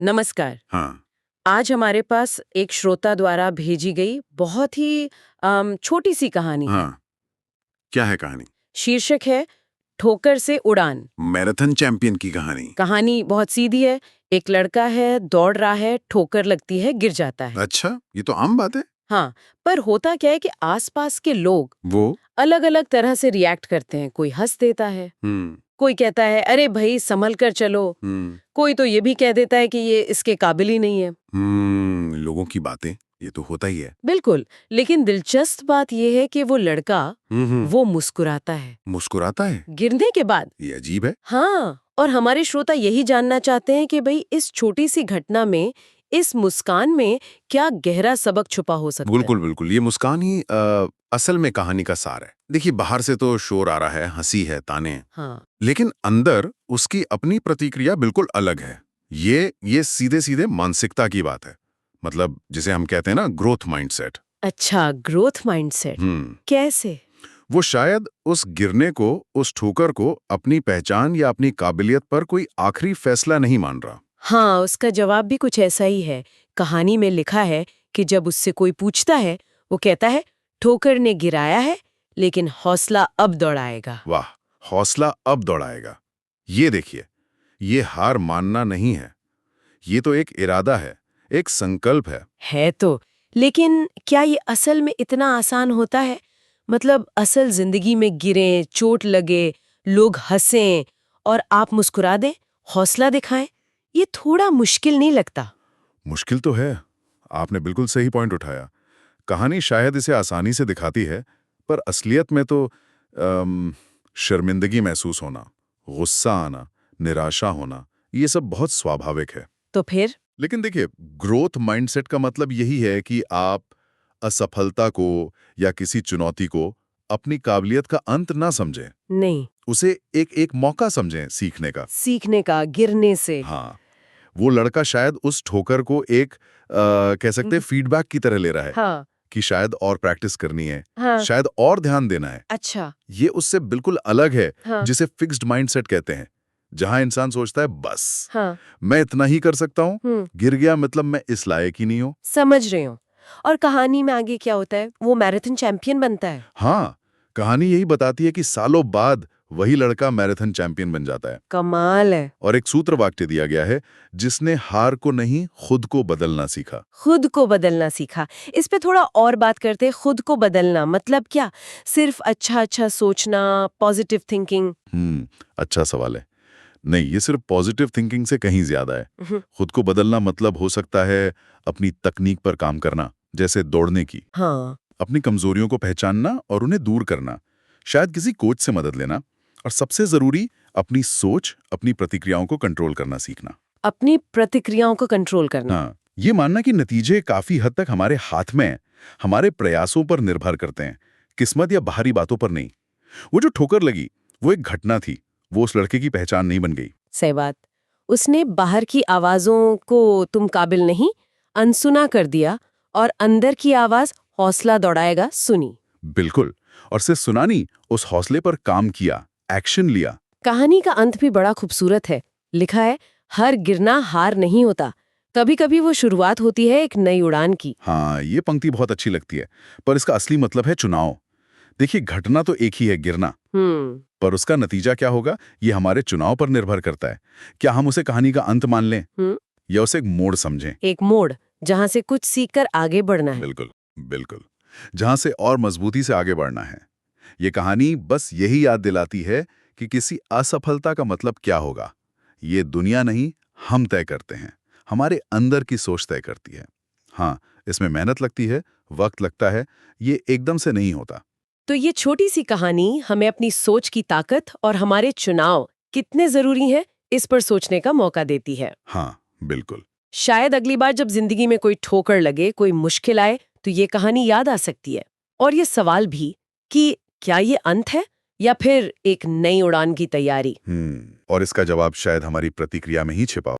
नमस्कार। हाँ। आज हमारे पास एक श्रोता द्वारा भेजी गई बहुत ही छोटी सी कहानी है। हाँ, क्या है कहानी? शीर्षक है ठोकर से उड़ान। मैराथन चैंपियन की कहानी। कहानी बहुत सीधी है। एक लड़का है, दौड़ रहा है, ठोकर लगती है, गिर जाता है। अच्छा, ये तो आम बात है। हाँ, पर होता क्या है कि आसपास के लोग वो अलग-अलग तरह से रिएक्ट करते हैं। कोई हंस देता है, हम्म कोई कहता है अरे भाई संभल कर चलो, हम्म कोई तो ये भी कह देता है कि ये इसके काबिल ही नहीं है। लोगों की बातें, ये तो होता ही है। बिल्कुल, लेकिन दिलचस्प बात यह है कि वो लड़का हम्म वो मुस्कुराता है मुस्कुराता है? गिरने के बाद। ये अजीब है। हाँ, और हमारे श्रोता यही जानना चाहते हैं कि भाई इस छोटी सी घटना में, इस मुस्कान में क्या गहरा सबक छुपा हो सकता है। बिल्कुल बिल्कुल, ये मुस्कान ही असल में कहानी का सार है। देखिए, बाहर से तो शोर आ रहा है, हंसी है, ताने हैं, हाँ, लेकिन अंदर उसकी अपनी प्रतिक्रिया बिल्कुल अलग है। ये सीधे सीधे मानसिकता की बात है। मतलब जिसे हम कहते हैं ना, ग्रोथ माइंडसेट। अच्छा, ग्रोथ माइंडसेट हम्म कैसे? वो शायद उस गिरने को, उस ठोकर को अपनी पहचान या अपनी काबिलियत पर कोई आखिरी फैसला नहीं मान रहा। हाँ, उसका जवाब भी कुछ ऐसा ही है। कहानी में लिखा है कि जब उससे कोई पूछता है, वो कहता है ठोकर ने गिराया है, लेकिन हौसला अब दौड़ाएगा। वाह, हौसला अब दौड़ाएगा। ये देखिए, ये हार मानना नहीं है, ये तो एक इरादा है, एक संकल्प है। है तो, लेकिन क्या ये असल में इतना आसान होता है? मतलब असल जिंदगी में गिरें, चोट लगे, लोग हंसें और आप मुस्कुरा दें, हौसला दिखाएं, ये थोड़ा मुश्किल नहीं लगता? मुश्किल तो है। आपने बिल्कुल सही पॉइंट उठाया। कहानी शायद इसे आसानी से दिखाती है, पर असलियत में तो शर्मिंदगी महसूस होना, गुस्सा आना, निराशा होना, ये सब बहुत स्वाभाविक है। तो फिर? लेकिन देखिए, ग्रोथ माइंडसेट का मतलब यही है कि आप असफलता को या किसी चुनौती को अपनी काबिलियत का अंत ना समझें, नहीं, उसे एक एक मौका समझें सीखने का। सीखने का, गिरने से। हाँ, वो लड़का शायद उस ठोकर को एक कह सकते हैं फीडबैक की तरह ले रहा है हाँ, कि शायद और प्रैक्टिस करनी है, हाँ, शायद और ध्यान देना है। अच्छा, ये उससे बिल्कुल अलग है, हाँ, जिसे फिक्स्ड माइंडसेट कहते हैं, जहां इंसान सोचता है बस हाँ, मैं इतना ही कर सकता हूं, गिर गया मतलब मैं इस लायक ही नहीं हूं। समझ रही हूँ। और कहानी में आगे क्या होता है? वो मैराथन चैंपियन बनता है? हाँ, कहानी यही बताती है कि सालों बाद वही लड़का मैराथन चैंपियन बन जाता है। कमाल है। और एक सूत्र वाक्य दिया गया है, जिसने हार को नहीं, खुद को बदलना सीखा। खुद को बदलना सीखा। इस पे थोड़ा और बात करते हैं। खुद को बदलना मतलब क्या? सिर्फ अच्छा-अच्छा सोचना, पॉजिटिव थिंकिंग? अच्छा सवाल है। नहीं, ये सिर्फ पॉजिटिव थिंकिंग से कहीं ज्यादा है। हम्म, खुद को बदलना मतलब हो सकता है अपनी तकनीक पर काम करना, जैसे दौड़ने की, हाँ, अपनी कमजोरियों को पहचानना और उन्हें दूर करना, शायद किसी कोच से मदद लेना, और सबसे जरूरी अपनी सोच, अपनी प्रतिक्रियाओं को कंट्रोल करना सीखना। अपनी प्रतिक्रियाओं को कंट्रोल करना। हाँ, ये मानना कि नतीजे काफी हद तक हमारे हाथ में हैं, हमारे प्रयासों पर निर्भर करते हैं, किस्मत या बाहरी बातों पर नहीं। वो जो ठोकर लगी, वो एक घटना थी, वो उस लड़के की पहचान नहीं बन गई। सही बात। उसने बाहर की आवाजों को तुम काबिल नहीं, अनसुना कर दिया और अंदर की आवाज हौसला दौड़ाएगा सुनी। बिल्कुल। और सिर्फ सुनानी, उस हौसले पर काम किया, एक्शन लिया। कहानी का अंत भी बड़ा खूबसूरत है। लिखा है हर गिरना हार नहीं होता, कभी कभी वो शुरुआत होती है एक नई उड़ान की। हाँ, ये पंक्ति बहुत अच्छी लगती है, पर इसका असली मतलब है चुनाव। देखिए, घटना तो एक ही है, गिरना, पर उसका नतीजा क्या होगा, ये हमारे चुनाव पर निर्भर करता है। क्या हम उसे कहानी का अंत मान लें हम्म, या उसे एक मोड़ समझें? एक मोड़ जहां से कुछ सीखकर आगे बढ़ना है। बिल्कुल, बिल्कुल। जहां से और मजबूती से आगे बढ़ना है। ये कहानी बस यही याद दिलाती है कि किसी असफलता का मतलब क्या होगा, ये दुनिया नहीं, हम तय करते हैं। हमारे अंदर की सोच तय करती है। हाँ, इसमें मेहनत लगती है, वक्त लगता है, ये एकदम से नहीं होता। तो ये छोटी सी कहानी हमें अपनी सोच की ताकत और हमारे चुनाव कितने जरूरी हैं, इस पर सोचने का मौका देती है। हाँ, बिल्कुल। शायद अगली बार जब जिंदगी में कोई ठोकर लगे, कोई मुश्किल आए, तो ये कहानी याद आ सकती है। और ये सवाल भी कि क्या ये अंत है या फिर एक नई उड़ान की तैयारी। और इसका जवाब शायद हमारी प्रतिक्रिया में ही छिपा